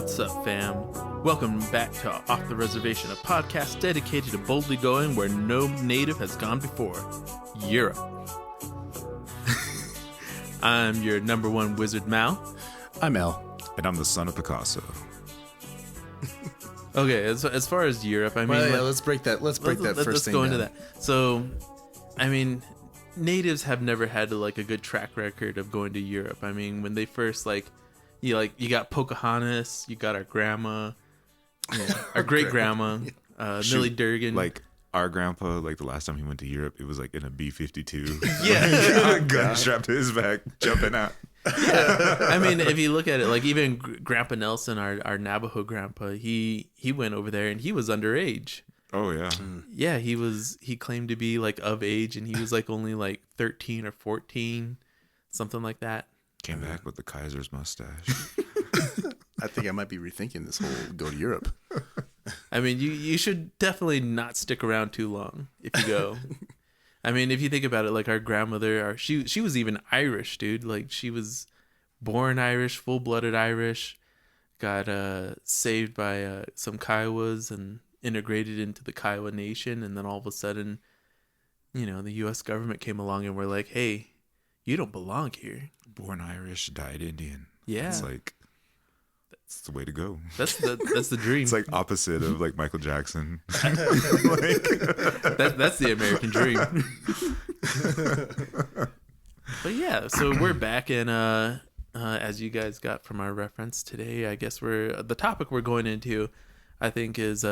What's up, fam? Welcome back to Off the Reservation, a podcast dedicated to boldly going where no native has gone before, Europe. I'm your number one wizard, Mal. I'm El. And I'm the son of Picasso. Okay, as far as Europe, I mean... Well, yeah, let's break that first thing Let's go into that. So, I mean, natives have never had a good track record of going to Europe. I mean, when they first, you got Pocahontas, you got our grandma, our great-grandma, Millie Durgan. Like, our grandpa, the last time he went to Europe, it was in a B-52. Yeah. Gun strapped to his back, jumping out. Yeah. I mean, if you look at it, even Grandpa Nelson, our Navajo grandpa, he went over there and he was underage. Oh, yeah. Yeah, he claimed to be of age, and he was only 13 or 14, something like that. Came back with the Kaiser's mustache. I think I might be rethinking this whole go to Europe. I mean, you should definitely not stick around too long if you go. I mean, if you think about it, our grandmother, she was even Irish, dude. She was born Irish, full-blooded Irish, got saved by some Kiowas and integrated into the Kiowa Nation, and then all of a sudden, the U.S. government came along and were like, hey, you don't belong here. Born Irish, died Indian. Yeah. It's that's the way to go. That's the dream. It's opposite of Michael Jackson. That's the American dream. But yeah, so we're back in as you guys got from our reference today, I guess the topic we're going into, I think, is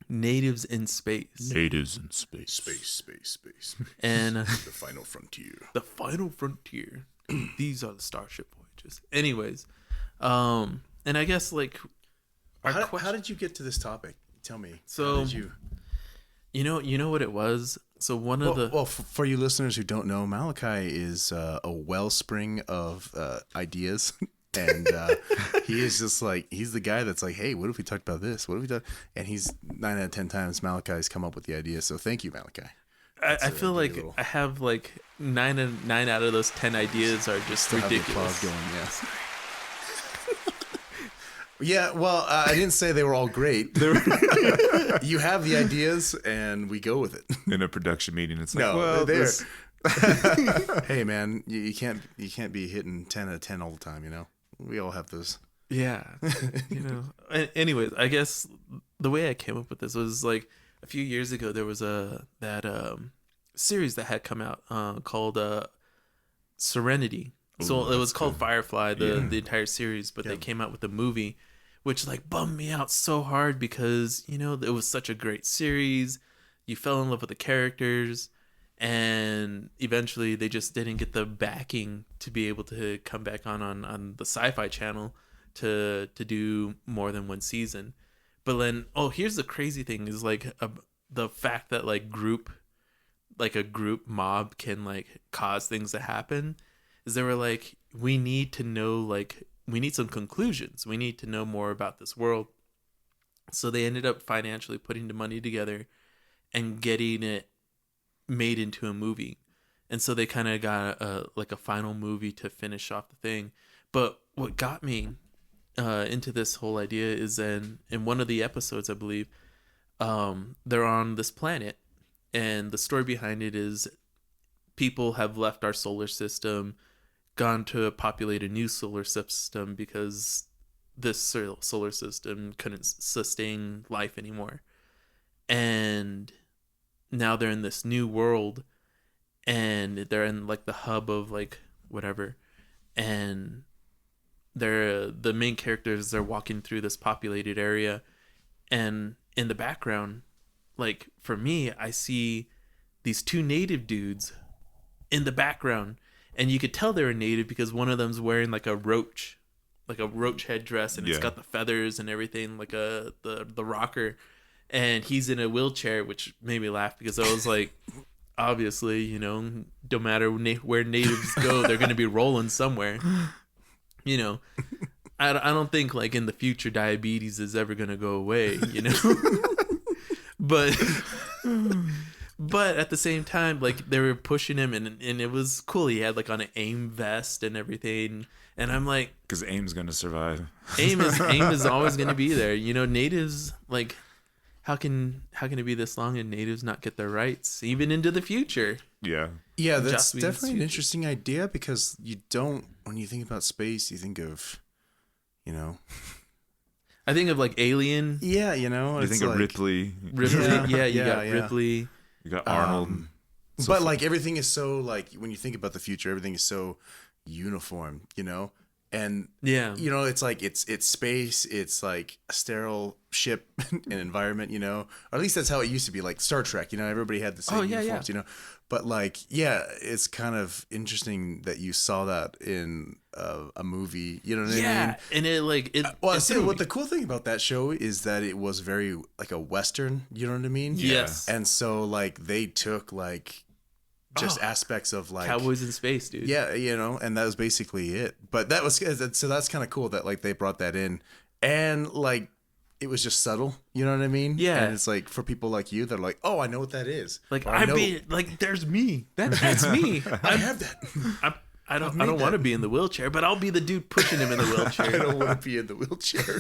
natives in space. Natives in space. Space. And the final frontier. The final frontier. These are the Starship voyages. Anyways, and I guess how did you get to this topic? Tell me. So, how did you... you know what it was? So for you listeners who don't know, Malachi is a wellspring of ideas. And he is just he's the guy that's hey, what if we talked about this? What if we done? And he's 9 out of 10 times Malachi's come up with the idea. So thank you, Malachi. I feel I have 9 out of those 10 ideas are just ridiculous. Going, yes. Yeah, well, I didn't say they were all great. You have the ideas, and we go with it. In a production meeting, it's this... Hey, man, you can't be hitting 10 out of 10 all the time, We all have those. Yeah. Anyways, I guess the way I came up with this was a few years ago, there was that series that had come out called Serenity. So it was called Firefly, the entire series, but they came out with a movie, which bummed me out so hard because, it was such a great series. You fell in love with the characters, and eventually they just didn't get the backing to be able to come back on the Sci-Fi Channel to do more than one season. But then, here's the crazy thing is the fact that a group mob can cause things to happen. Is they were we need to know, we need some conclusions. We need to know more about this world. So they ended up financially putting the money together and getting it made into a movie. And so they kind of got a final movie to finish off the thing. But what got me into this whole idea is in one of the episodes, I believe, they're on this planet. And the story behind it is people have left our solar system, gone to populate a new solar system because this solar system couldn't sustain life anymore. And now they're in this new world, and they're in the hub of whatever. And they're the main characters, they're walking through this populated area, and in the background, for me, I see these two native dudes in the background. And you could tell they're a native because one of them's wearing a roach headdress, and it's got the feathers and everything, the rocker. And he's in a wheelchair, which made me laugh because I was obviously, no matter where natives go, they're going to be rolling somewhere. I don't think in the future diabetes is ever going to go away, But at the same time, they were pushing him, and it was cool. He had on an AIM vest and everything, And I'm like, Because AIM's gonna survive. AIM is always going to be there. You know, natives, like, how can it be this long and natives not get their rights even into the future? Yeah. Yeah, that's Just means definitely an future. interesting idea, because you don't, when you think about space, you think of, you know, I think of like Alien, yeah, you know, You it's think of like, Ripley. Yeah, You got yeah. Ripley. You got Arnold. but like everything is so, like, when you think about the future, everything is so uniform, you know, and Yeah. you know, it's like it's space, it's like a sterile ship and environment, you know, or at least that's how it used to be, like Star Trek, you know, everybody had the same uniforms, you know, but like, yeah, it's kind of interesting that you saw that in a movie, you know what I mean? Yeah, and it like it. Well, it's see, a what movie. the cool thing about that show is that it was very like a Western, you know what I mean? Yes. And so like they took like just aspects of like Cowboys in space, dude. yeah, you know, and that was basically it. But that was, so that's kind of cool that like they brought that in, and like it was just subtle, you know what I mean? Yeah. And it's like for people like you, they're like, oh, I know what that is. Like Or I know, like there's me. That's me. I have that. I don't made want to that. be in the wheelchair, but I'll be the dude pushing him in the I wheelchair. don't want to be in the wheelchair.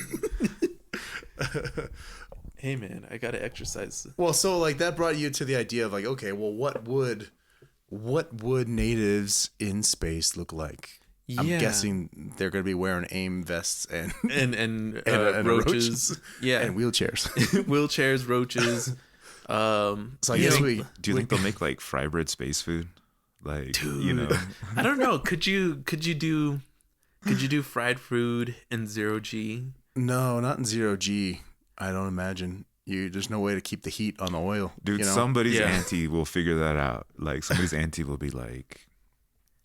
Hey man, I gotta exercise. Well, so like that brought you to the idea of like, okay, well, what would natives in space look like? I'm Yeah. guessing they're going to be wearing AIM vests and And and roaches. Yeah. and wheelchairs. Wheelchairs, roaches. So I guess we Do you think they'll make like fry bread space food? Like, you know, I don't know. Could you do fried food in 0G? no, not in 0G. I don't imagine there's no way to keep the heat on the oil. dude, you know? somebody's Yeah. auntie will figure that out. Like somebody's auntie will be like,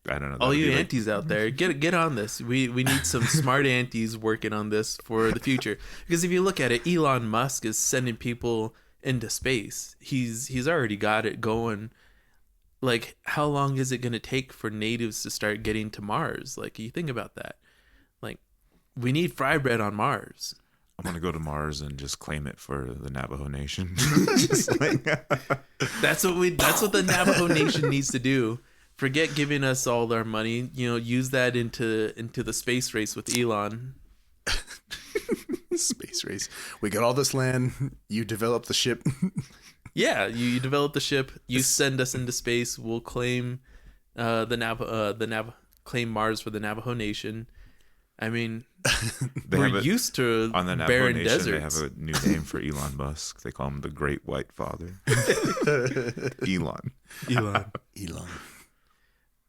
I don't know. All that'll you be like- aunties out there, get on this. We need some smart aunties working on this for the future. Because if you look at it, Elon Musk is sending people into space. He's already got it going. Like, how long is it going to take for natives to start getting to Mars? Like, you think about that. Like, we need fry bread on Mars. I'm gonna go to Mars and just claim it for the Navajo Nation. Just like- That's what the Navajo Nation needs to do. Forget giving us all their money. You know, use that into the space race with Elon. Space race. We got all this land. You develop the ship. Yeah, you develop the ship. You send us into space. We'll claim claim Mars for the Navajo Nation. I mean, They we're have a- used to on the Navajo barren Nation, deserts. they have a new name for Elon Musk. They call him the Great White Father. Elon. Elon.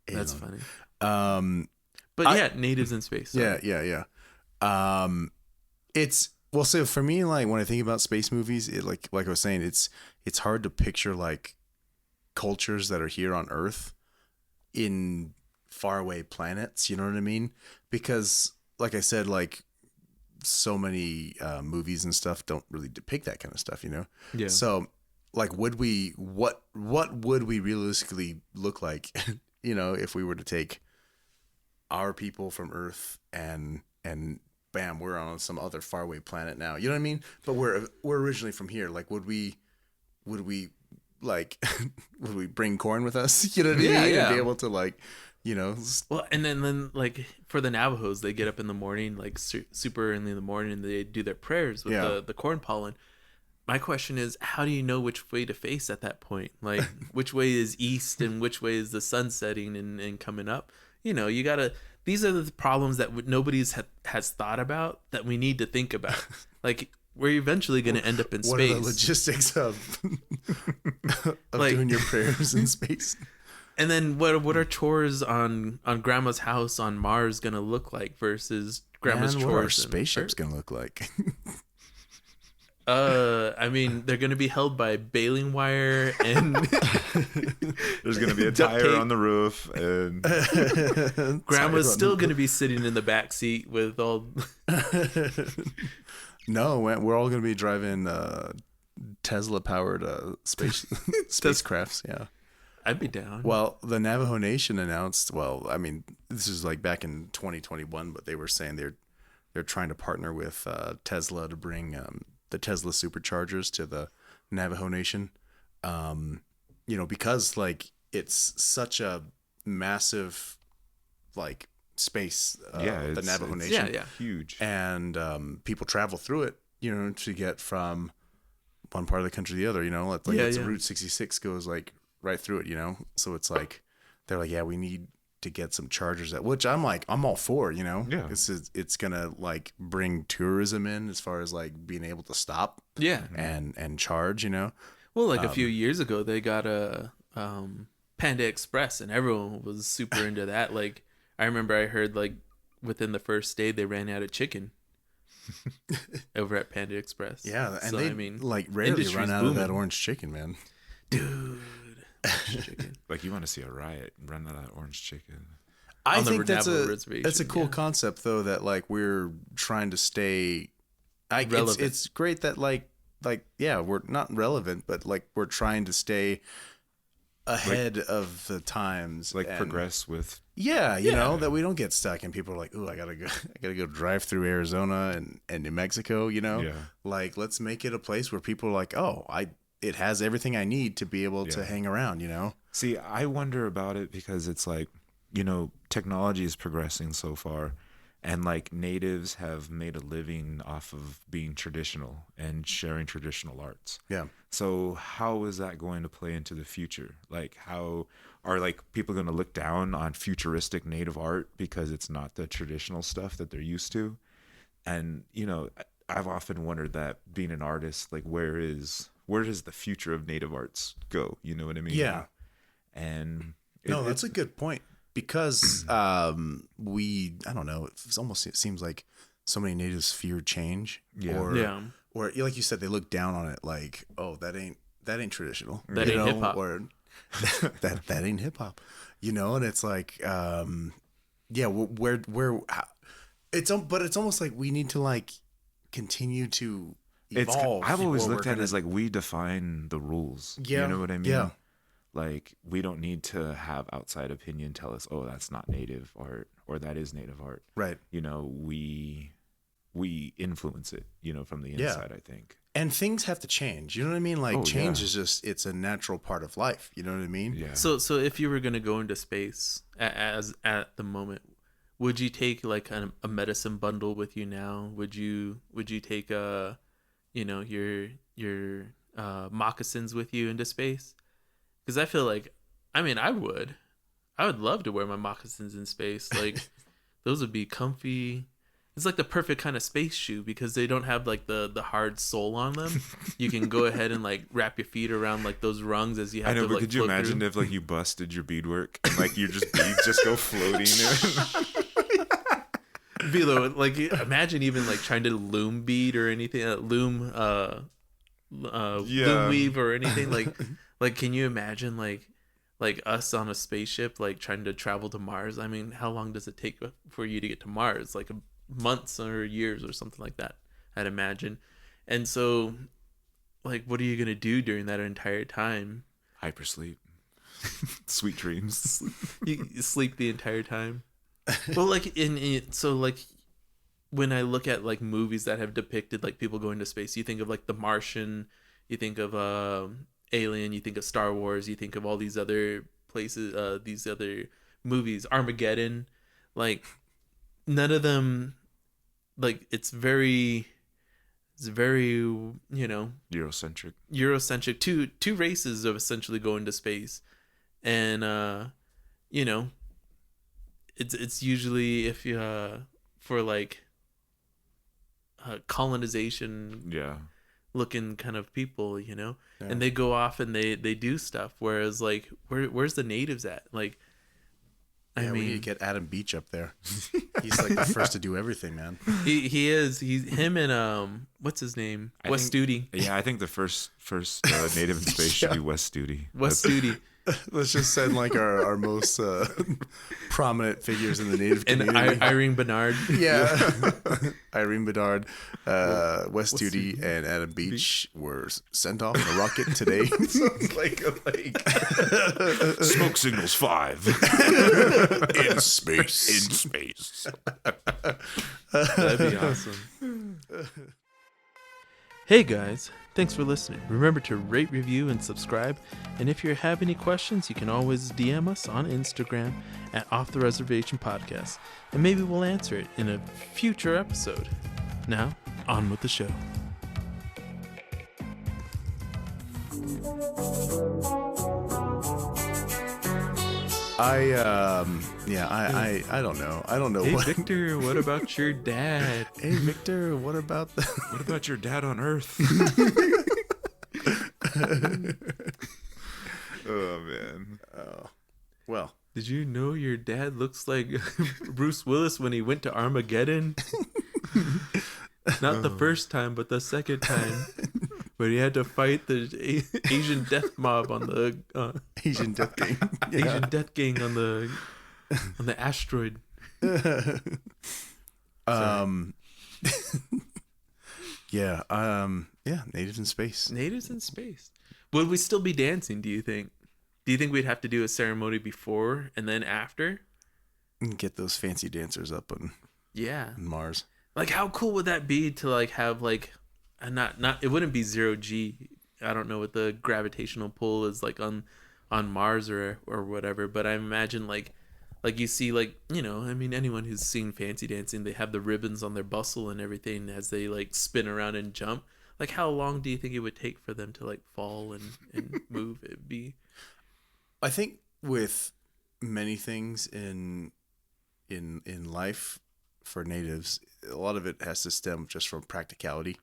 That's funny. Um, But yeah, natives in space. Sorry. yeah. It's, well, so for me, like when I think about space movies, it like I was saying, it's hard to picture like cultures that are here on Earth in faraway planets. You know what I mean? Because like I said, like so many movies and stuff don't really depict that kind of stuff, you know? Yeah. So like, what would we realistically look like, you know, if we were to take our people from Earth and bam, we're on some other faraway planet now. You know what I mean? But we're originally from here. Like, would we like would we bring corn with us? You know what I mean? Yeah. And be able to like, you know, Well, and then like for the Navajos, they get up in the morning, like super early in the morning, and they do their prayers with Yeah. the corn pollen. My question is, how do you know which way to face at that point? Like, which way is east and which way is the sun setting and coming up? You know, you gotta. These are the problems that nobody's has thought about that we need to think about. Like, we're eventually going to end up in what space. are the logistics of Like- doing your prayers in space? And then what are chores on Grandma's house on Mars going to look like versus Grandma's Man, what are chores? in spaceships Earth? gonna look like? I mean, they're going to be held by baling wire and There's gonna be a Duct tire tape. on the roof, and Grandma's still going to be sitting in the back seat with all. No, we're all gonna be driving Tesla powered spacecrafts. Yeah. I'd be down. Well, the Navajo Nation announced. Well, I mean, this is like back in 2021, but they were saying they're trying to partner with Tesla to bring the Tesla superchargers to the Navajo Nation. You know, because like it's such a massive like space. Yeah, the it's- Navajo it's- Nation. Yeah. Huge. And people travel through it, to get from one part of the country to the other. It's like it's Route 66 goes like right through it. So it's like they're like, yeah, we need to get some chargers which I'm all for. Yeah. It's gonna like bring tourism in as far as like being able to stop Yeah. and charge. Well, like a few years ago, they got a Panda Express, and everyone was super into that. Like, I remember I heard like within the first day they ran out of chicken over at Panda Express. Yeah, and So, they I mean, like rarely industry's run out of that booming. orange chicken, man. Dude, orange chicken. Like, you want to see a riot, run out of that orange chicken. I On the think that's Navajo a Reservation, cool yeah. concept though, that like we're trying to stay Relevant. It's great that like yeah, we're not relevant, but like we're trying to stay ahead of the times, Like, and, progress with. Yeah, you know, that we don't get stuck and people are like, "Ooh, I gotta go drive through Arizona and New Mexico." Yeah. Like let's make it a place where people are like, "Oh, it has everything I need to be able to hang around." See, I wonder about it because it's like, technology is progressing so far, and like natives have made a living off of being traditional and sharing traditional arts. Yeah. So how is that going to play into the future? Like, how are like people going to look down on futuristic native art because it's not the traditional stuff that they're used to? And I've often wondered that, being an artist, like where does the future of native arts go? You know what I mean? Yeah. And No, that's a good point, because I don't know, it seems like so many natives fear change. Yeah. Or like you said, they look down on it like, oh, that ain't traditional. That ain't hip-hop. Or that ain't hip hop. And it's like, yeah, but it's almost like we need to like continue to evolve. I've always or looked we're at it gonna- as like, we define the rules. Yeah, You know what I mean? yeah. Like, we don't need to have outside opinion tell us, oh, that's not native art, or that is native art. Right. We influence it, from the inside, I think. And things have to change. You know what I mean? Like change yeah. is just, it's a natural part of life. You know what I mean? Yeah. So if you were gonna go into space as at the moment, would you take like a medicine bundle with you now? Would you take your moccasins with you into space? Because I feel like, I would love to wear my moccasins in space. Like those would be comfy. It's like the perfect kind of space shoe because they don't have like the hard sole on them. You can go ahead and like wrap your feet around like those rungs as you have I know, to but like could you float imagine through. if like you busted your beadwork and like beads just go floating in? Below, like imagine even like trying to loom bead or anything, loom weave or anything like can you imagine like us on a spaceship like trying to travel to Mars? I mean, how long does it take for you to get to Mars? Like months or years or something like that, I'd imagine. And so like what are you gonna do during that entire time? Hypersleep. Sweet dreams. You sleep the entire time. Well, like so like when I look at like movies that have depicted like people going to space, you think of like The Martian, you think of Alien, you think of Star Wars, you think of all these other places, these other movies, Armageddon. Like none of them, like it's very Eurocentric. Two races of essentially going to space, and it's usually if you for like colonization looking kind of people, and they go off and they do stuff, whereas like where's the natives at? Like we need to get Adam Beach up there. He's like the first to do everything, man. he's him and what's his name, West Studi. Yeah, I think the first native in space should be West Studi. West Studi. Let's just send like our most prominent figures in the native And community. Irene Bernard. Yeah. Irene Bedard, West Studi, and Adam Beach were sent off in a rocket today. like smoke signals 5 In space. in space. That'd be awesome. Hey guys, Thanks for listening. Remember to rate, review, and subscribe. And if you have any questions, you can always DM us on Instagram at Off the Reservation Podcast. And maybe we'll answer it in a future episode. Now, on with the show. I don't know. I don't know Hey, what. Victor, what about your dad? Hey, Victor, what about What about your dad on Earth? Oh man. Oh, well. Did you know your dad looks like Bruce Willis when he went to Armageddon? Not the first time, but the second time. But he had to fight the Asian death mob on the Asian Death Gang. Asian death gang on the asteroid. Natives in space. Natives in space. Would we still be dancing, do you think? Do you think we'd have to do a ceremony before and then after? And get those fancy dancers up on Mars. Like, how cool would that be to like have like not it wouldn't be 0G. I don't know what the gravitational pull is like on Mars or whatever, but I imagine like you see, like, you know, I mean, anyone who's seen fancy dancing, they have the ribbons on their bustle and everything as they like spin around and jump. Like, how long do you think it would take for them to like fall and move? It'd be, I think with many things in life for natives, a lot of it has to stem just from practicality.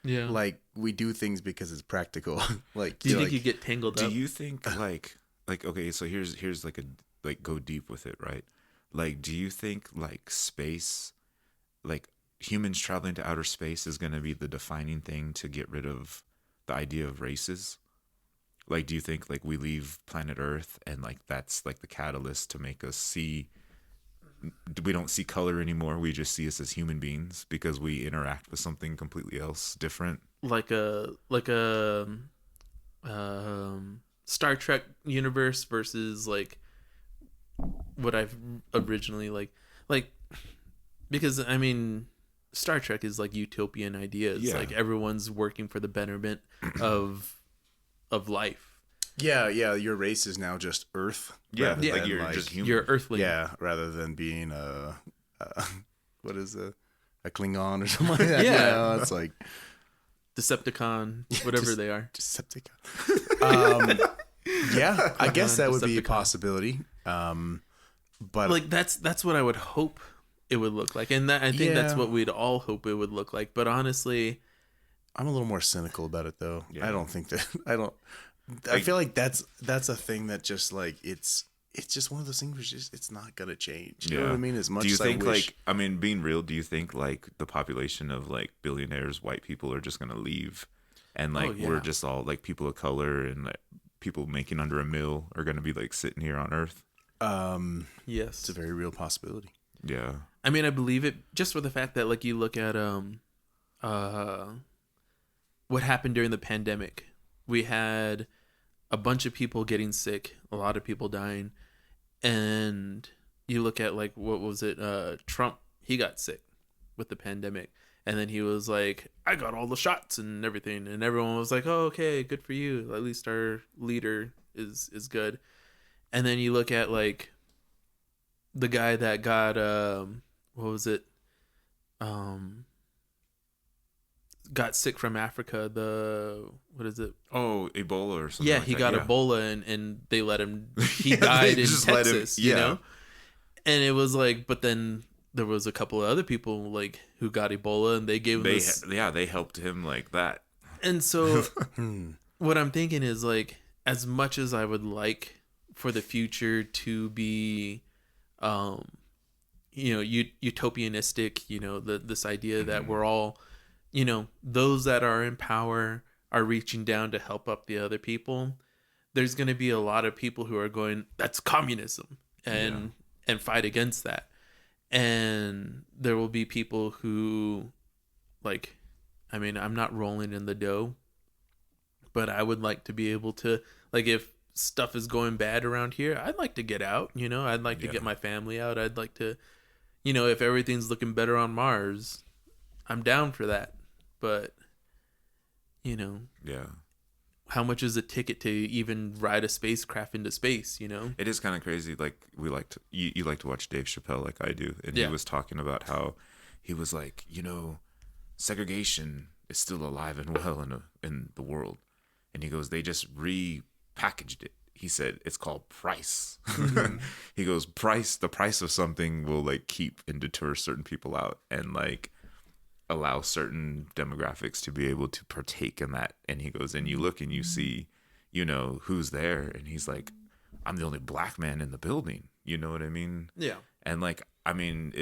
yeah. Like, we do things because it's practical. Like, Do you think like, you get tangled up? Do you think like okay, so here's like a like go deep with it, right? Like, do you think like space, like humans traveling to outer space is going to be the defining thing to get rid of the idea of races? Like, do you think like we leave planet Earth and like that's like the catalyst to make us see, we don't see color anymore, we just see us as human beings because we interact with something completely else, different? like a Star Trek universe versus like what I've originally like because I mean Star Trek is like utopian ideas. Yeah. Like, everyone's working for the betterment of life. yeah, your race is now just Earth. Yeah, rather like than, you're just human. You're Earthling. Yeah, rather than being what is a Klingon or something like that. Yeah. You know, it's like Decepticon, whatever they are. Decepticon. Yeah, I guess that would be a Decepticon. possibility. But Like, that's what I would hope it would look like, and that I think that's Yeah. what we'd all hope it would look like. But honestly, I'm a little more cynical about it, though. Yeah. I don't think that I feel like that's a thing that just like it's just one of those things where it's not gonna change. You know what I mean? As much do you as think I wish, like, I mean, being real, do you think like the population of like billionaires, white people, are just gonna leave, and like yeah. we're just all like people of color and like people making under a mil are gonna be like sitting here on Earth? yes, it's a very real possibility. Yeah. I mean, I believe it just for the fact that, like, you look at what happened during the pandemic. We had a bunch of people getting sick, a lot of people dying, and you look at, like, what was it? Trump, he got sick with the pandemic, and then he was like, I got all the shots and everything, and everyone was like, oh, okay, good for you. At least our leader is good. And then you look at, like, the guy that got what was it? Got sick from Africa. What is it? Oh, Ebola or something. Yeah, like he that. got Yeah. Ebola and they let him. He Yeah, died they in just let him- Texas. You yeah. know, and it was like, but then there was a couple of other people like who got Ebola and they gave him this. They helped him like that. And so, what I'm thinking is, like, as much as I would like for the future to be, utopianistic, this idea that we're all, those that are in power are reaching down to help up the other people. There's going to be a lot of people who are going, that's communism, and fight against that. And there will be people who, like, I mean, I'm not rolling in the dough, but I would like to be able to, like, if stuff is going bad around here, I'd like to get out, I'd like to get my family out. I'd like to, if everything's looking better on Mars, I'm down for that. But You know, Yeah. how much is a ticket to even ride a spacecraft into space? You know, It is kind of crazy. Like we like to, you like to watch Dave Chappelle like I do, and he Yeah. was talking about how he was like, segregation is still alive and well in the world, and he goes, they just repackaged it. He said it's called price. He goes, the price of something will like keep and deter certain people out, and like allow certain demographics to be able to partake in that. And he goes, and you look and you see, who's there, and he's like, I'm the only black man in the building. You know what I mean? Yeah. And like, I mean,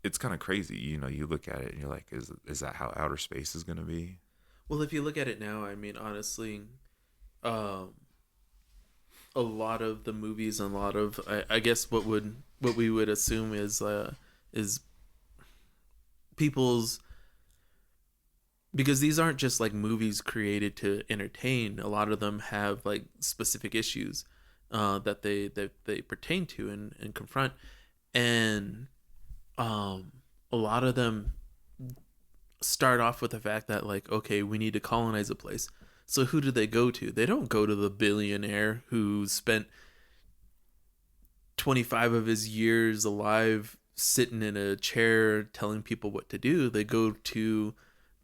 it's kind of crazy. You look at it and you're like, is that how outer space is gonna be? Well, if you look at it now, I mean, honestly, a lot of the movies and a lot of, I guess what we would assume is people's, because these aren't just like movies created to entertain. A lot of them have like specific issues that they pertain to and confront, and a lot of them start off with the fact that like, okay, we need to colonize a place. So who do they go to? They don't go to the billionaire who spent 25 of his years alive sitting in a chair telling people what to do. They go to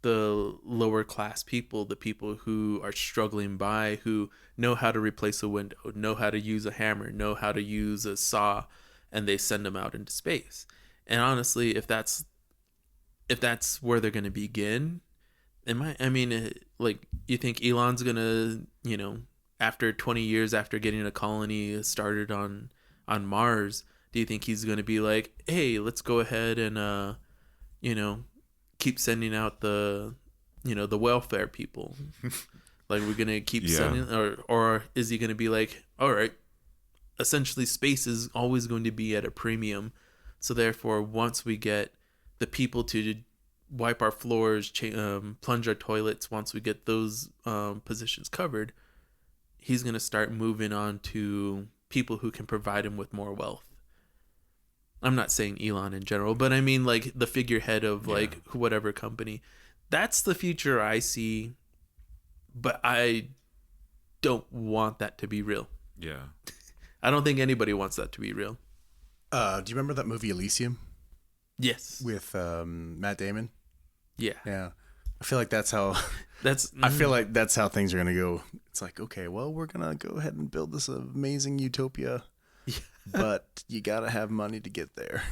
the lower class people, the people who are struggling by, who know how to replace a window, know how to use a hammer, know how to use a saw, and they send them out into space. And honestly, if that's where they're going to begin, like, you think Elon's going to, after 20 years after getting a colony started on Mars, do you think he's going to be like, hey, let's go ahead and keep sending out the welfare people? Like, we're going to keep sending, or is he going to be like, all right, essentially space is always going to be at a premium, so therefore once we get the people to wipe our floors, plunge our toilets, once we get those positions covered, he's going to start moving on to people who can provide him with more wealth. I'm not saying Elon in general, but I mean like the figurehead of like whatever company. That's the future I see, but I don't want that to be real. Yeah. I don't think anybody wants that to be real. Do you remember that movie Elysium Yes. with Matt Damon? Yeah. Yeah. I feel like that's how things are gonna go. It's like, okay, well, we're gonna go ahead and build this amazing utopia, but you gotta have money to get there.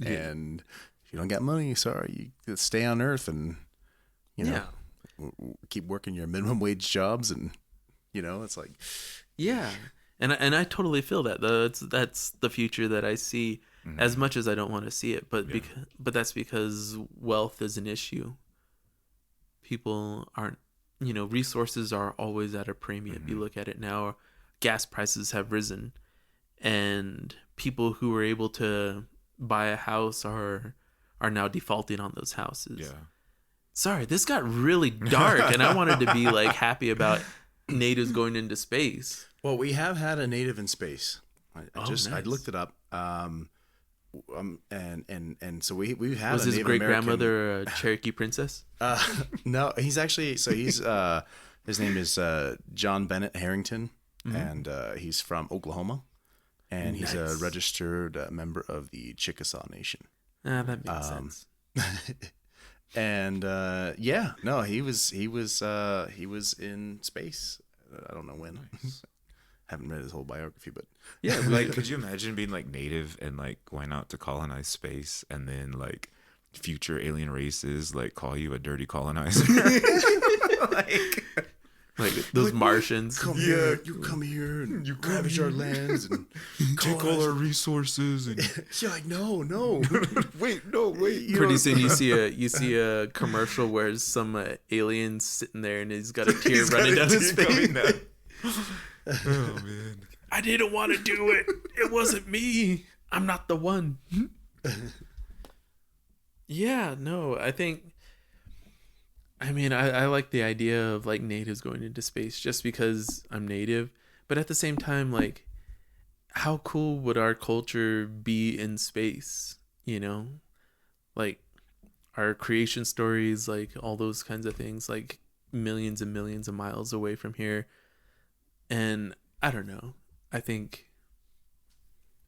And if you don't got money, sorry, you stay on Earth and keep working your minimum wage jobs, and it's like, and I totally feel that. That's the future that I see, as much as I don't want to see it, but but that's because wealth is an issue. People aren't, resources are always at a premium. You look at it now, gas prices have risen, and people who were able to buy a house are now defaulting on those houses. Yeah. Sorry, this got really dark, and I wanted to be like happy about natives going into space. Well, we have had a native in space. Nice. I looked it up. And so we've had Was a his Native great American- grandmother a Cherokee princess? No, he's his name is John Bennett Harrington, and he's from Oklahoma, and he's a Nice. registered member of the Chickasaw Nation. That makes sense. And he was in space. I don't know when. Nice. Haven't read his whole biography, but Yeah, Like, could you imagine being like native and like going out to colonize space, and then like future alien races like call you a dirty colonizer? like those Martians. come here and you ravage our lands and Take all our resources and you're like, no. wait. Pretty soon you see a commercial where some alien's sitting there and he's got a tear running down his face. Oh man. I didn't want to do it. It wasn't me. I'm not the one. Yeah, no, I like the idea of like natives going into space just because I'm native, but at the same time, like, how cool would our culture be in space? Like our creation stories, like all those kinds of things. Like, millions and millions of miles away from here. And I don't know. I think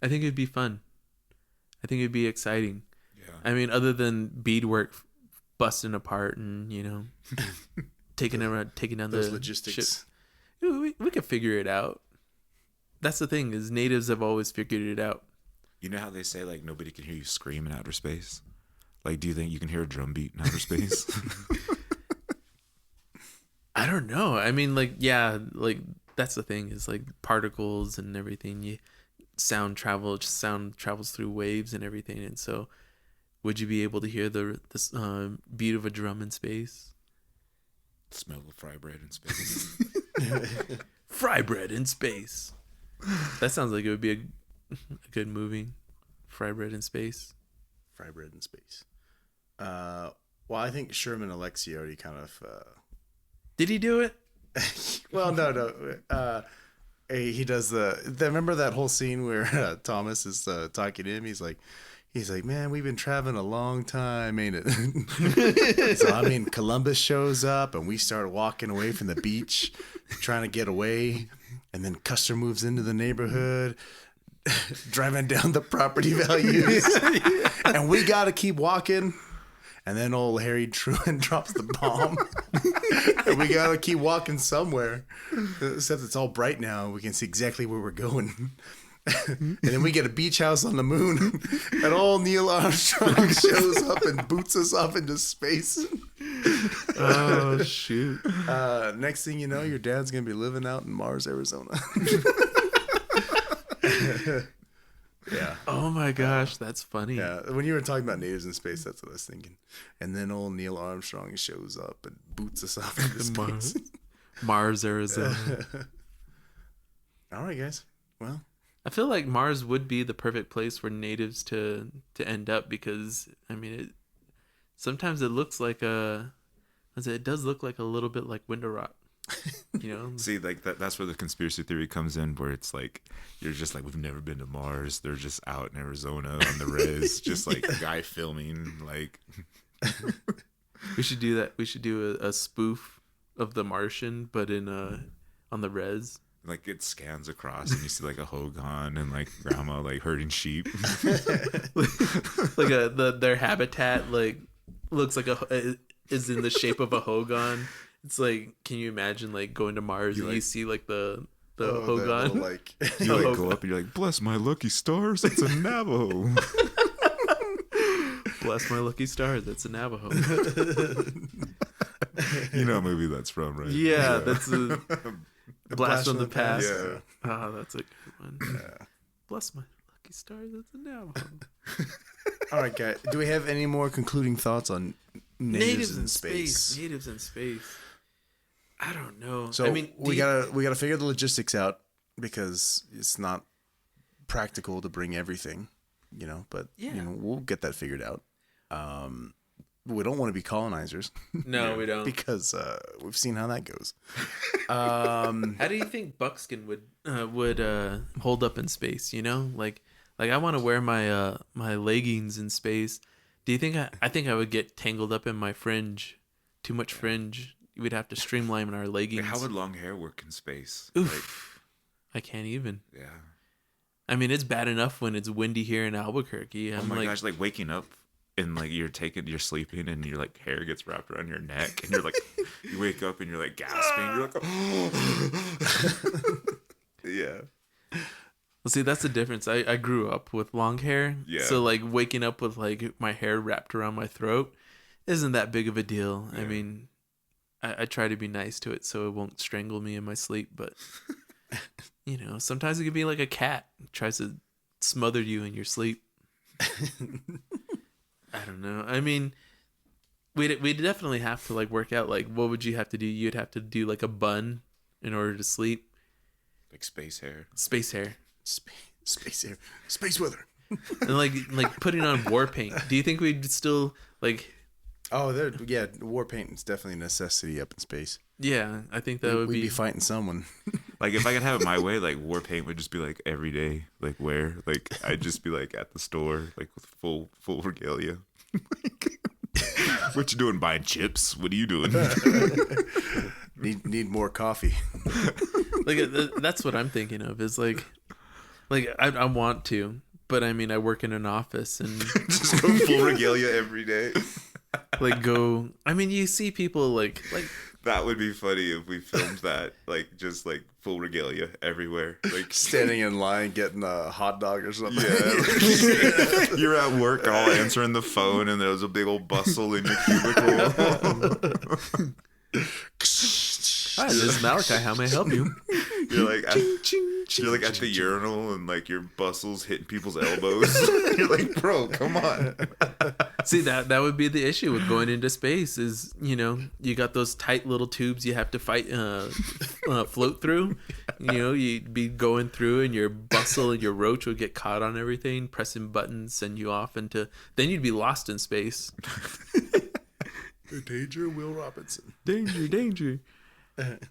it'd be fun. I think it'd be exciting. Yeah. I mean, other than beadwork busting apart and, you know, taking down Those the logistics. ship. We could figure it out. That's the thing, is natives have always figured it out. You know how they say like nobody can hear you scream in outer space? Like, do you think you can hear a drum beat in outer space? I don't know. I mean, like, yeah, like that's the thing, is like particles and everything. Sound travels through waves and everything. And so, would you be able to hear the beat of a drum in space? Smell of fry bread in space. Fry bread in space. That sounds like it would be a good movie. Fry bread in space. Fry bread in space. Well, I think Sherman Alexie already kind of. Did he do it? Well, no. He does remember that whole scene where Thomas is talking to him. He's like, man, we've been traveling a long time, ain't it? So I mean, Columbus shows up and we start walking away from the beach, trying to get away, and then Custer moves into the neighborhood, driving down the property values, and we got to keep walking. And then old Harry Truman drops the bomb. And we got to keep walking somewhere. Except it's all bright now. We can see exactly where we're going. And then we get a beach house on the moon. And old Neil Armstrong shows up and boots us off into space. Oh, shoot. Next thing you know, your dad's going to be living out in Mars, Arizona. Yeah. Oh my gosh, that's funny. Yeah. When you were talking about natives in space, that's what I was thinking. And then old Neil Armstrong shows up and boots us off into space. Mars, Arizona. All right, guys. Well, I feel like Mars would be the perfect place for natives to end up, because I mean, sometimes it looks like it does look like a little bit like window rock. You know, See, like that's where the conspiracy theory comes in, where it's like you're just like, we've never been to Mars. They're just out in Arizona on the res, just like a guy filming. Like, we should do that. We should do a spoof of The Martian, but on the res. Like it scans across and you see like a Hogan and like grandma like herding sheep. Like their habitat like looks like is in the shape of a Hogan. It's like, can you imagine like going to Mars and you see like the Hogan? Like, You like go up and you're like, bless my lucky stars, it's a Navajo. Bless my lucky stars, that's a Navajo. You know what movie that's from, right? Yeah, that's a Blast from the Past. Yeah. Oh, that's a good one. Yeah. Bless my lucky stars, that's a Navajo. All right, guys. Do we have any more concluding thoughts on natives in space? Natives in space. I don't know. So I mean, we gotta figure the logistics out, because it's not practical to bring everything, you know. But Yeah. you know, we'll get that figured out. We don't want to be colonizers. No, we don't. Because we've seen how that goes. How do you think buckskin would hold up in space? You know, like I want to wear my my leggings in space. Do you think I think I would get tangled up in my fringe? Too much fringe. We'd have to streamline our leggings. Like, how would long hair work in space? Oof. I can't even. Like, yeah. I mean, it's bad enough when it's windy here in Albuquerque. Oh my gosh, like waking up and like you're sleeping and your like hair gets wrapped around your neck and you're like, you wake up and you're like gasping. You're like, oh. Yeah. Well, see, that's the difference. I grew up with long hair. Yeah. So like waking up with like my hair wrapped around my throat isn't that big of a deal. Yeah. I mean, I try to be nice to it so it won't strangle me in my sleep, but you know, sometimes it could be like a cat. It tries to smother you in your sleep. I don't know. I mean, we'd definitely have to like work out like, what would you have to do? You'd have to do like a bun in order to sleep. Like space hair. Space hair. Space air, space weather. And like putting on war paint. Do you think we'd still like? Oh, yeah. War paint is definitely a necessity up in space. Yeah, I think that would We'd be. be fighting someone. Like if I could have it my way, like war paint would just be like every day, like wear. Like I'd just be like at the store, like with full regalia. What you doing? Buying chips? What are you doing? Need more coffee. Like that's what I'm thinking of. Is like I want to, but I mean I work in an office and Just go full regalia every day. like go. I mean you see people like That would be funny if we filmed that, like just like full regalia everywhere, like Standing in line getting a hot dog or something. yeah. You're at work, all answering the phone, and there's a big old bustle in your cubicle. Hi, this is Malachi. How may I help you? You're like at the urinal, and like your bustle's hitting people's elbows. You're like, bro, come on. See that would be the issue with going into space is you got those tight little tubes you have to float through. You'd be going through and your bustle and your roach would get caught on everything, pressing buttons, send you off into. Then you'd be lost in space. Danger, Will Robinson. Danger.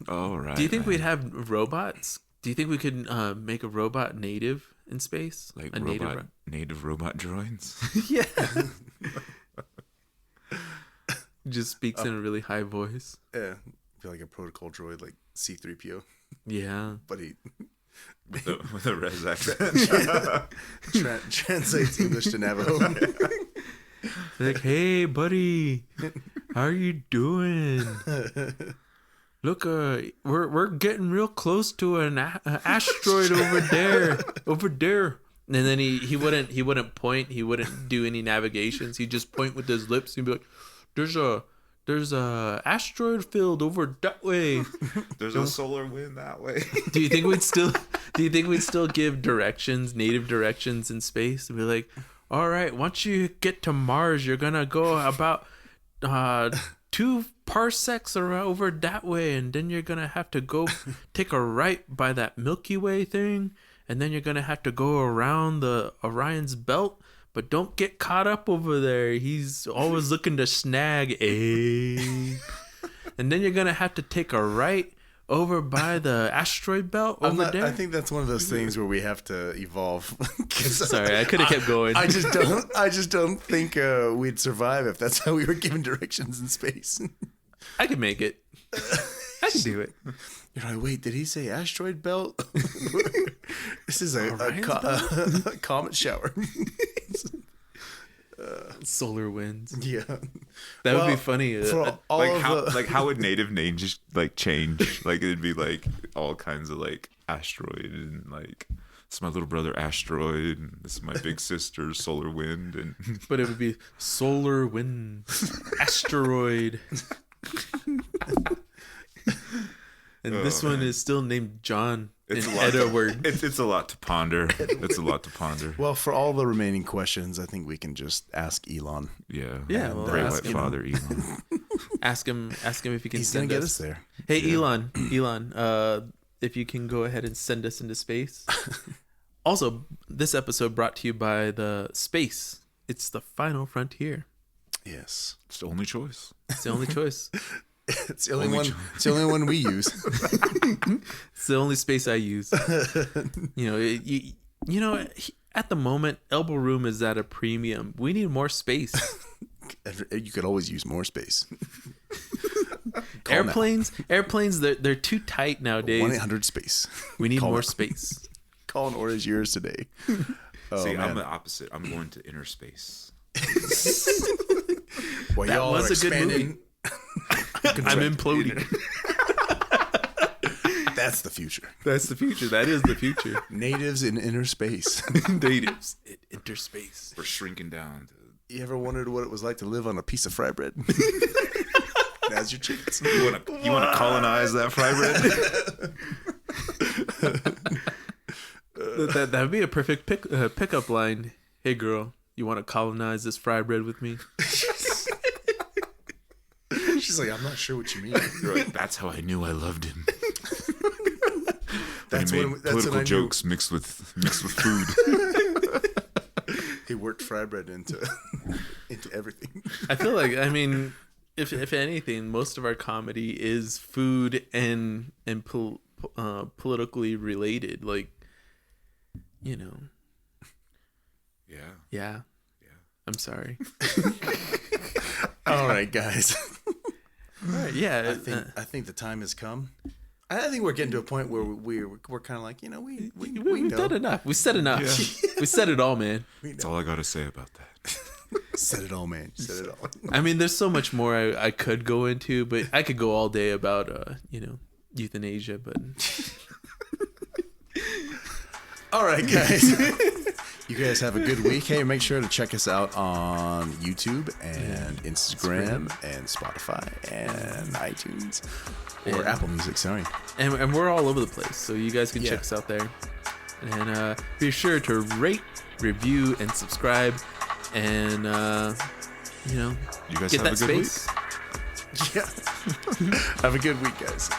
All right. Do you think we'd have robots? Do you think we could make a robot native in space? like a native robot droids? Yeah. Just speaks in a really high voice. Yeah, feel like a protocol droid, like C-3PO, Yeah. but he with a res accent. translates English to Navajo. Like, hey, buddy, how are you doing? Look, we're getting real close to an asteroid over there. And then he wouldn't point. He wouldn't do any navigations. He'd just point with his lips. He'd be like, "There's a asteroid field over that way. There's a solar wind that way." Do you think we'd still give directions, native directions in space, and be like, all right, once you get to Mars, you're gonna go about 2 parsecs over that way, and then you're gonna have to go take a right by that Milky Way thing, and then you're gonna have to go around the Orion's belt, but don't get caught up over there. He's always looking to snag a. And then you're gonna have to take a right over by the asteroid belt over there. I think that's one of those things where we have to evolve. Sorry, I could have kept going. I just don't think we'd survive if that's how we were given directions in space. I could make it. I could do it. You're like, wait, did he say asteroid belt? This is a comet shower. Solar winds. Yeah, That would be funny. For all How would native names like change? Like it'd be like all kinds of like asteroid and like it's my little brother asteroid and this is my big sister solar wind and But it would be solar wind, asteroid. And this one is still named John. it's in a lot. Edward. It's a lot to ponder. It's a lot to ponder. well, for all the remaining questions, I think we can just ask Elon. Yeah. Yeah, well, Great ask White him. Father Elon. Ask him if he can He's gonna send get us. us there. Hey, Elon, if you can go ahead and send us into space. Also, this episode brought to you by the space. It's the final frontier. Yes, It's the only choice. It's the only choice. it's the only one. It's the only one we use. It's the only space I use. At the moment, Elbow Room is at a premium. We need more space. You could always use more space. Airplanes, they're too tight nowadays. 1-800 space. We need Call more it. space. Call an order is yours today. Oh, See, I'm man. the opposite. I'm going to inner space. Well, That y'all was are a good expanding. I'm imploding. That's the future. That's the future. That is the future. Natives in inner space. Natives in interspace. We're shrinking down. You ever wondered what it was like to live on a piece of fry bread? Now's your chance. You want to colonize that fry bread? That would be a perfect pickup line. Hey, girl, you want to colonize this fry bread with me? She's like, I'm not sure what you mean. You're like, that's how I knew I loved him. That's He what made that's political what I knew. jokes mixed with food. He worked fry bread into everything. I feel like, I mean, if anything, most of our comedy is food and politically related. Like, Yeah. yeah. I'm sorry. All right, guys. All right, yeah. I think the time has come. I think we're getting to a point where we're kind of like, you know, we we've know. done enough. We said enough. We said it all, man. That's all I got to say about that. Said it all, man. Said it all. I mean, there's so much more I could go into, but I could go all day about, euthanasia, but... All right, guys. You guys have a good week. Hey, make sure to check us out on YouTube and Instagram and Spotify and iTunes or Apple Music. Sorry. And we're all over the place, so you guys can check us out there. And be sure to rate, review, and subscribe. And, you guys get have that a good space. week. Yeah. Have a good week, guys.